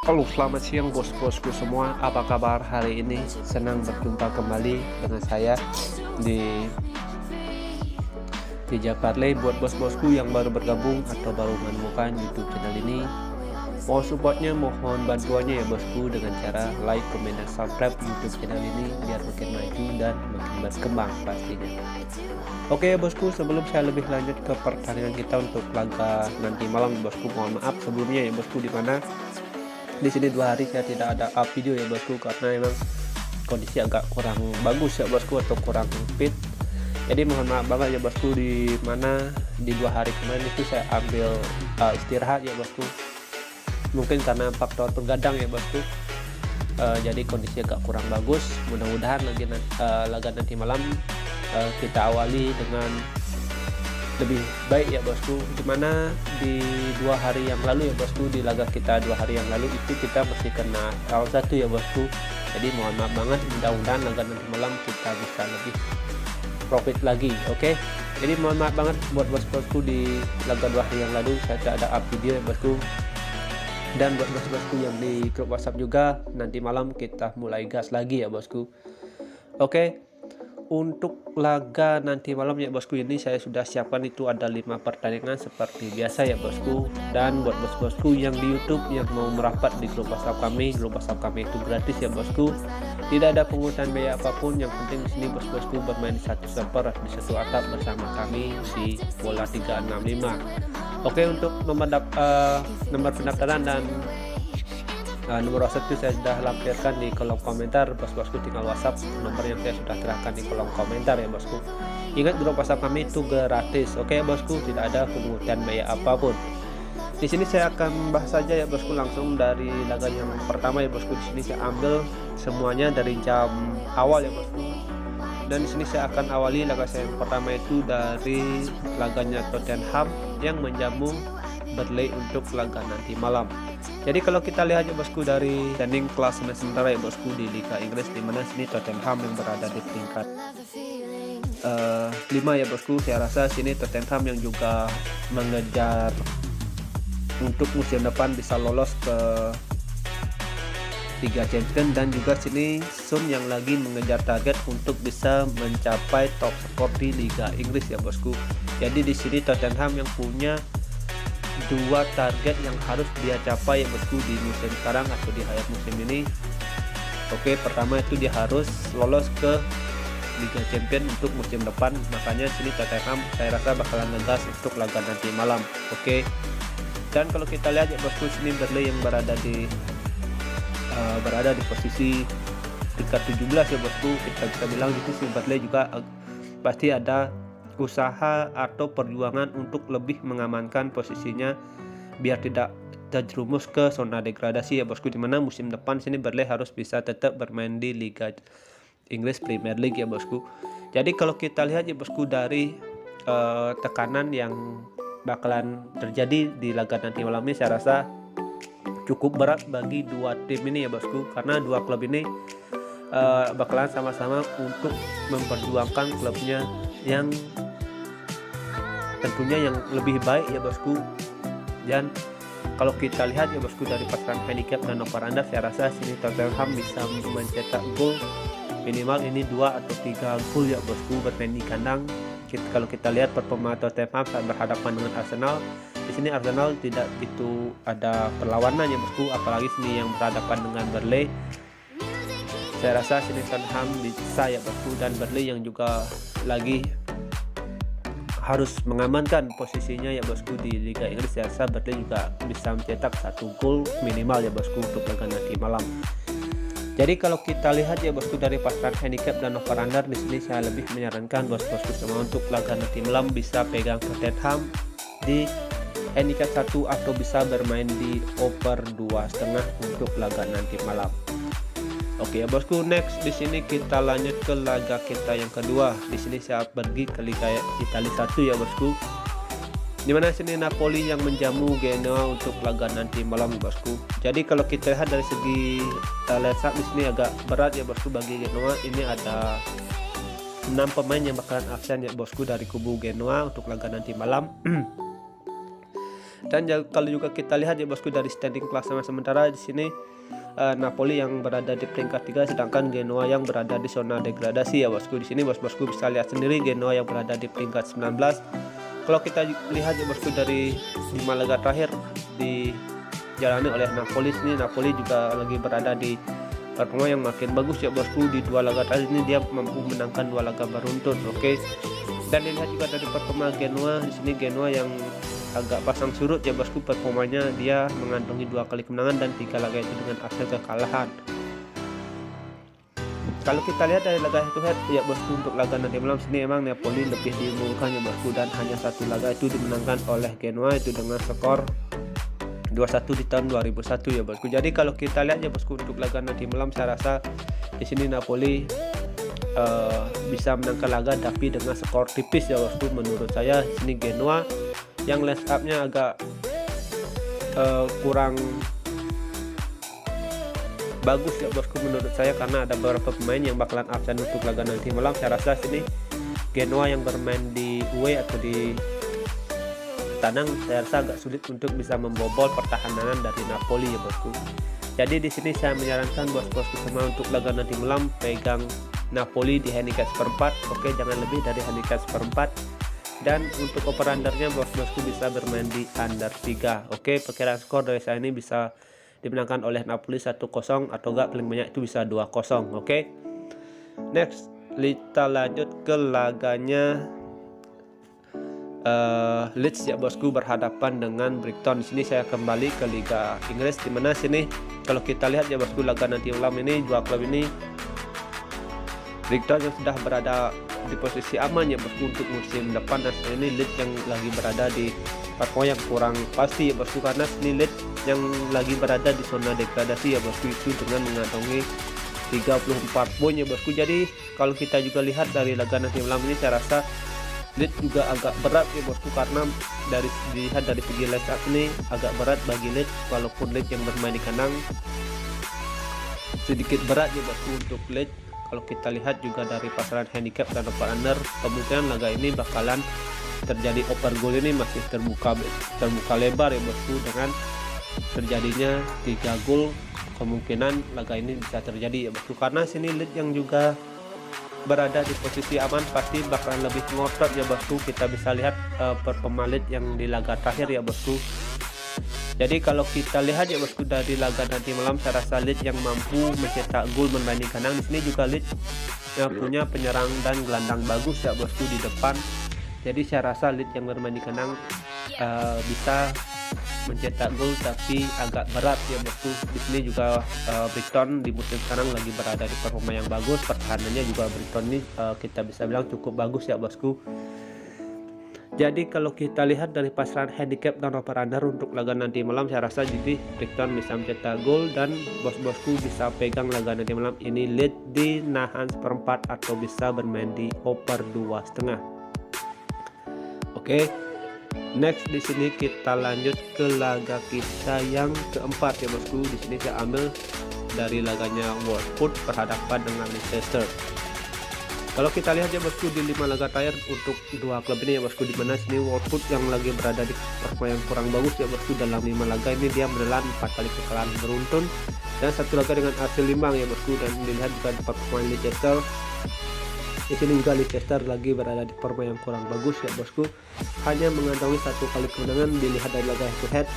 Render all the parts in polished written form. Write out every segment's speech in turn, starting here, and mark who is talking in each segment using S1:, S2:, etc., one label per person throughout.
S1: Halo, selamat siang bos-bosku semua. Apa kabar hari ini? Senang berjumpa kembali dengan saya di Jakarta. Buat bos-bosku yang baru bergabung atau baru menemukan YouTube channel ini, mohon supportnya, mohon bantuannya ya bosku, dengan cara like, comment, dan subscribe YouTube channel ini biar makin maju dan makin berkembang pastinya. Oke ya bosku, sebelum saya lebih lanjut ke pertandingan kita untuk laga nanti malam bosku, mohon maaf sebelumnya ya bosku, dimana di sini 2 hari saya tidak ada up video ya bosku, karena emang kondisi agak kurang bagus ya bosku, atau kurang fit. Jadi mohon maaf banget ya bosku, di mana di 2 hari kemarin itu saya ambil istirahat ya bosku, mungkin karena faktor bergadang ya bosku. Jadi kondisi agak kurang bagus. Mudah-mudahan laga nanti malam kita awali dengan lebih baik ya bosku, dimana di 2 hari yang lalu ya bosku, di laga kita 2 hari yang lalu itu kita masih kena L1 ya bosku. Jadi mohon maaf banget, mudah-mudahan laga nanti malam kita bisa lebih profit lagi. Oke, jadi mohon maaf banget buat bos-bosku, di laga 2 hari yang lalu saya tidak ada up video ya bosku. Dan buat bos-bosku yang di grup WhatsApp juga, nanti malam kita mulai gas lagi ya bosku. Oke, untuk laga nanti malam ya bosku, ini saya sudah siapkan itu ada 5 pertandingan seperti biasa ya bosku. Dan buat bos-bosku yang di YouTube yang mau merapat di grup WhatsApp kami itu gratis ya bosku, tidak ada pungutan biaya apapun. Yang penting di sini bos-bosku bermain di satu server, di satu atap bersama kami di Bola 365. Oke, untuk nomor pendaftaran dan nomor WhatsApp itu saya sudah lampirkan di kolom komentar. Bos-bosku tinggal WhatsApp nomor yang saya sudah serahkan di kolom komentar ya bosku. Ingat, grup WhatsApp kami itu gratis. Oke bosku, tidak ada pungutan biaya apapun. Di sini saya akan bahas saja ya bosku, langsung dari laga yang pertama ya bosku. Di sini saya ambil semuanya dari jam awal ya bosku. Dan di sini saya akan awali laga saya yang pertama itu dari laganya Tottenham yang menjamu Burnley untuk laga nanti malam. Jadi kalau kita lihat ya bosku, dari standing klasemen sementara ya bosku di Liga Inggris, di mana sini Tottenham yang berada di peringkat 5 ya bosku. Saya rasa sini Tottenham yang juga mengejar untuk musim depan bisa lolos ke Liga Champions, dan juga sini Son yang lagi mengejar target untuk bisa mencapai top skor di Liga Inggris ya bosku. Jadi di sini Tottenham yang punya 2 target yang harus dia capai ya bosku di musim sekarang atau di akhir musim ini. Oke, pertama itu dia harus lolos ke Liga Champions untuk musim depan. Makanya sini Tottenham saya rasa bakalan ngegas untuk laga nanti malam. Oke, dan kalau kita lihat ya bosku, sini Burnley yang berada di posisi peringkat 17 ya bosku. Kita bisa bilang itu sih Burnley juga pasti ada usaha atau perjuangan untuk lebih mengamankan posisinya biar tidak terjerumus ke zona degradasi ya bosku, dimana musim depan sini Burnley harus bisa tetap bermain di Liga Inggris Premier League ya bosku. Jadi kalau kita lihat ya bosku, dari tekanan yang bakalan terjadi di laga nanti malam ini, saya rasa cukup berat bagi 2 tim ini ya bosku, karena 2 klub ini bakalan sama-sama untuk memperjuangkan klubnya yang tentunya yang lebih baik ya bosku. Dan kalau kita lihat ya bosku, dari pasaran handicap dan over under, saya rasa sini Tottenham bisa mencetak gol minimal ini 2 atau 3 gol ya bosku bermain di kandang. Kalau kita lihat performa Tottenham saat berhadapan dengan Arsenal, di sini Arsenal tidak itu ada perlawanan ya bosku, apalagi sini yang berhadapan dengan Burnley. Saya rasa sini Tottenham bisa ya bosku, dan Burnley yang juga lagi harus mengamankan posisinya ya bosku di Liga Inggris. Saya rasa Burnley juga bisa mencetak 1 gol minimal ya bosku untuk laga nanti malam. Jadi kalau kita lihat ya bosku, dari pasaran handicap dan over under, di sini saya lebih menyarankan bos-bosku semua untuk laga nanti malam bisa pegang Tottenham di handicap 1 atau bisa bermain di over 2,5 untuk laga nanti malam. Oke ya bosku, next di sini kita lanjut ke laga kita yang kedua. Di sini saya pergi ke Liga Italia 1 ya bosku, dimana sini Napoli yang menjamu Genoa untuk laga nanti malam bosku. Jadi kalau kita lihat dari segi lesak di sini agak berat ya bosku bagi Genoa. Ini ada 6 pemain yang bakalan absen ya bosku dari kubu Genoa untuk laga nanti malam. Dan kalau juga kita lihat ya bosku dari standing klasemen sementara di sini Napoli yang berada di peringkat 3 sedangkan Genoa yang berada di zona degradasi ya bosku. Di sini bosku bisa lihat sendiri Genoa yang berada di peringkat 19. Kalau kita lihat ya bosku dari 5 laga terakhir dijalani oleh Napoli, sini Napoli juga lagi berada di performa yang makin bagus ya bosku. Di 2 laga terakhir ini dia mampu menangkan 2 laga beruntun. Oke. Dan dilihat juga dari performa Genoa, di sini Genoa yang agak pasang surut ya bosku, performanya dia mengantongi 2 kali kemenangan dan 3 laga itu dengan hasil kekalahan. Kalau kita lihat dari laga head to head ya bosku, untuk laga nanti malam sini emang Napoli lebih diunggulkan ya bosku, dan hanya 1 laga itu dimenangkan oleh Genoa itu dengan skor 2-1 di tahun 2001 ya bosku. Jadi kalau kita lihat ya bosku, untuk laga nanti malam saya rasa di sini Napoli bisa menangkan laga tapi dengan skor tipis ya bosku. Menurut saya di sini Genoa yang line up-nya agak kurang bagus ya bosku menurut saya, karena ada beberapa pemain yang bakalan absen untuk laga nanti malam. Saya rasa sini Genoa yang bermain di away atau di tandang saya rasa agak sulit untuk bisa membobol pertahanan dari Napoli ya bosku. Jadi di sini saya menyarankan bos-bosku semua untuk laga nanti malam pegang Napoli di handicap seperempat. Oke, jangan lebih dari handicap seperempat. Dan untuk over undernya bos-bosku bisa bermain di under 3. Oke, perkiraan skor dari saya ini bisa dimenangkan oleh Napoli 1-0 atau enggak paling banyak itu bisa 2-0. Oke. Next, kita lanjut ke laganya Leeds ya bosku berhadapan dengan Brighton. Di sini saya kembali ke Liga Inggris, di mana sini kalau kita lihat ya bosku laga nanti malam ini dua klub ini, Brighton yang sudah berada di posisi aman ya bosku untuk musim depan, dan ini Leeds yang lagi berada di performa yang kurang pasti ya bosku, karena ini Leeds yang lagi berada di zona degradasi ya bosku, itu dengan mengantongi 34 poin ya bosku. Jadi kalau kita juga lihat dari laga nanti malam ini saya rasa Leeds juga agak berat ya bosku, karena dilihat dari segi line up ini agak berat bagi Leeds, walaupun Leeds yang bermain di kandang sedikit berat ya bosku untuk Leeds. Kalau kita lihat juga dari pasaran handicap dan over under, kemungkinan laga ini bakalan terjadi over goal ini masih terbuka lebar ya bosku, dengan terjadinya 3 gol kemungkinan laga ini bisa terjadi ya bosku, karena sini Leeds yang juga berada di posisi aman pasti bakalan lebih ngotot ya bosku. Kita bisa lihat performa Leeds yang di laga terakhir ya bosku. Jadi kalau kita lihat ya bosku dari laga nanti malam, saya rasa Leeds yang mampu mencetak gol bermain di kandang. Di sini juga Leeds yang punya penyerang dan gelandang bagus ya bosku di depan. Jadi saya rasa Leeds yang bermain di kandang bisa mencetak gol, tapi agak berat ya bosku. Di sini juga Brighton di musim sekarang lagi berada di performa yang bagus, pertahanannya juga Brighton ini kita bisa bilang cukup bagus ya bosku. Jadi kalau kita lihat dari pasaran handicap dan over under untuk laga nanti malam, saya rasa jadi Brighton bisa mencetak gol, dan bos-bosku bisa pegang laga nanti malam ini Leeds di nahan seperempat atau bisa bermain di over 2,5. Oke. Next di sini kita lanjut ke laga kita yang keempat ya bosku. Di sini saya ambil dari laganya Watford berhadapan dengan Leicester. Kalau kita lihat ya bosku di 5 laga terakhir untuk 2 klub ini ya bosku, di mana sini Watford yang lagi berada di performa yang kurang bagus ya bosku. Dalam 5 laga ini dia menelan 4 kali kekalahan beruntun dan 1 laga dengan hasil imbang ya bosku. Dan dilihat juga di performa Leicester, di sini juga Leicester lagi berada di performa yang kurang bagus ya bosku, hanya mengantongi 1 kali kemenangan. Dilihat dari laga head to head,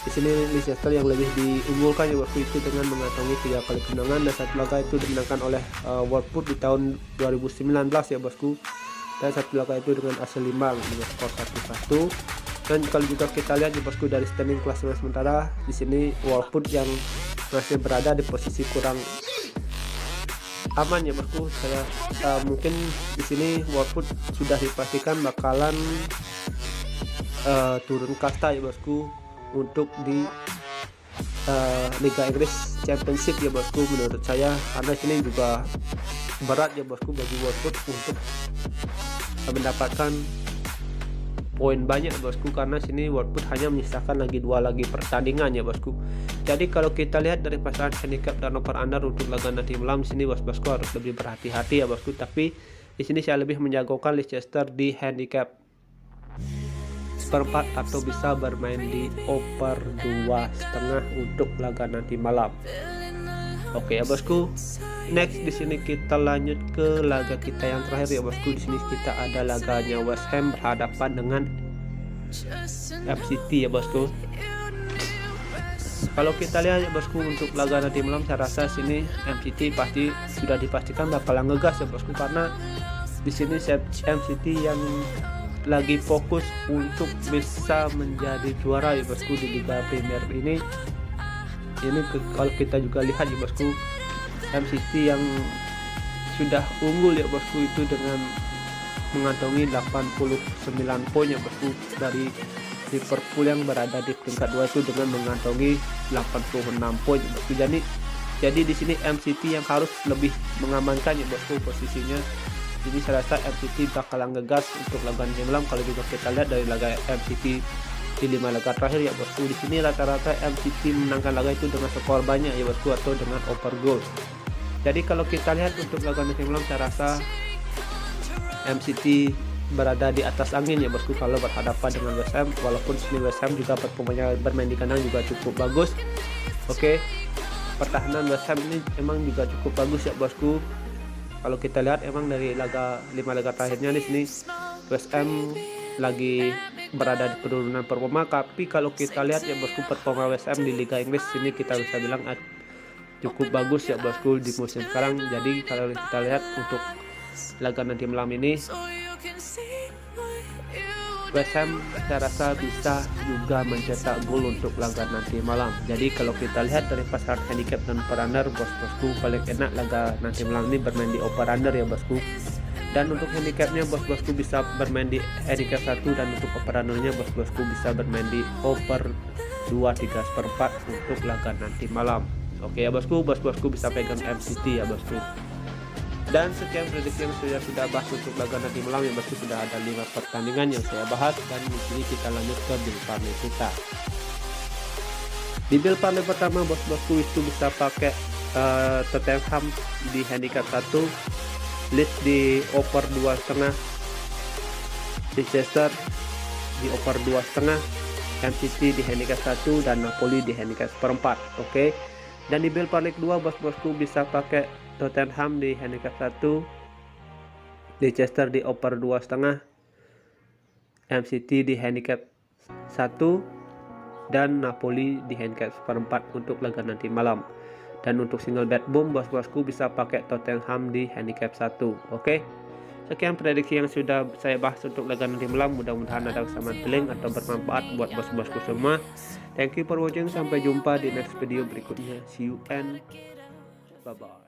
S1: di sini Leicester yang lebih diunggulkan ya bosku, itu dengan mengantongi 3 kali kemenangan, dan 1 laga itu dimenangkan oleh Watford di tahun 2019 ya bosku, dan 1 laga itu dengan hasil imbang dengan skor 1-1. Dan kalau juga kita lihat ya bosku dari standing klasemen sementara, di sini Watford yang masih berada di posisi kurang aman ya bosku. Saya mungkin di sini Watford sudah dipastikan bakalan turun kasta ya bosku untuk di Liga Inggris Championship ya bosku menurut saya, karena sini juga berat ya bosku bagi Watford untuk mendapatkan poin banyak bosku, karena sini Watford hanya menyisakan lagi 2 pertandingan ya bosku. Jadi kalau kita lihat dari pasaran handicap dan over under untuk laga nanti malam, sini bosku harus lebih berhati-hati ya bosku. Tapi di sini saya lebih menjagokan Leicester di handicap seperempat atau bisa bermain di over 2,5 untuk laga nanti malam. Oke ya bosku. Next di sini kita lanjut ke laga kita yang terakhir ya bosku. Di sini kita ada laganya West Ham berhadapan dengan FCT ya bosku. Kalau kita lihat ya bosku, untuk laga nanti malam saya rasa sini MCT pasti sudah dipastikan bakalan ngegas ya bosku, karena di sini MCT yang lagi fokus untuk bisa menjadi juara ya bosku di Liga Premier ini. Kalau kita juga lihat ya bosku, MCT yang sudah unggul ya bosku itu dengan mengantongi 89 poin ya bosku dari Liverpool yang berada di peringkat 2 itu dengan mengantongi 86 poin ya bosku. Jadi di sini MCT yang harus lebih mengamankan ya bosku posisinya. Jadi saya rasa MCT bakalan ngegas untuk laga malam. Kalau juga kita lihat dari laga MCT di 5 laga terakhir ya bosku, di sini rata-rata MCT menangkan laga itu dengan skor banyak ya bosku, atau dengan over goal. Jadi kalau kita lihat untuk laga malam, saya rasa MCT berada di atas angin ya bosku kalau berhadapan dengan West Ham. Walaupun sini West Ham juga performanya bermain di kandang juga cukup bagus. Oke, pertahanan West Ham ini emang juga cukup bagus ya bosku. Kalau kita lihat emang dari 5 laga terakhirnya di sini West Ham lagi berada di penurunan performa. Tapi kalau kita lihat ya bosku, performa West Ham di Liga Inggris sini kita bisa bilang cukup bagus ya bosku di musim sekarang. Jadi kalau kita lihat untuk laga nanti malam ini, West Ham saya rasa bisa juga mencetak gol untuk laga nanti malam. Jadi kalau kita lihat dari pasar handicap dan over under, bosku paling enak laga nanti malam ini bermain di over under ya bosku. Dan untuk handicapnya bosku bisa bermain di handicap 1, dan untuk over undernya bosku bisa bermain di over 2,3/4 untuk laga nanti malam. Oke ya bosku bisa pegang MCT ya bosku. Dan sekian prediksi yang sudah bahas untuk laga nanti malam ya bosku. Sudah ada 5 pertandingan yang saya bahas, dan di sini kita lanjut ke build parlay kita. Di build parlay pertama bosku itu bisa pakai Tottenham di handicap 1, Leeds di over 2,5, Leicester di over 2,5, MCT di handicap 1, dan Napoli di handicap 1/4. Oke. Dan di build parlay kedua bosku bisa pakai Tottenham di handicap 1, Leicester di over 2,5, MCT di handicap 1, dan Napoli di handicap 1/4 untuk laga nanti malam. Dan untuk single bet boom bosku bisa pakai Tottenham di handicap 1. Oke. Sekian prediksi yang sudah saya bahas untuk laga nanti malam. Mudah-mudahan ada kesamaan feeling atau bermanfaat buat bos-bosku semua. Thank you for watching. Sampai jumpa di next video berikutnya. See you and bye bye.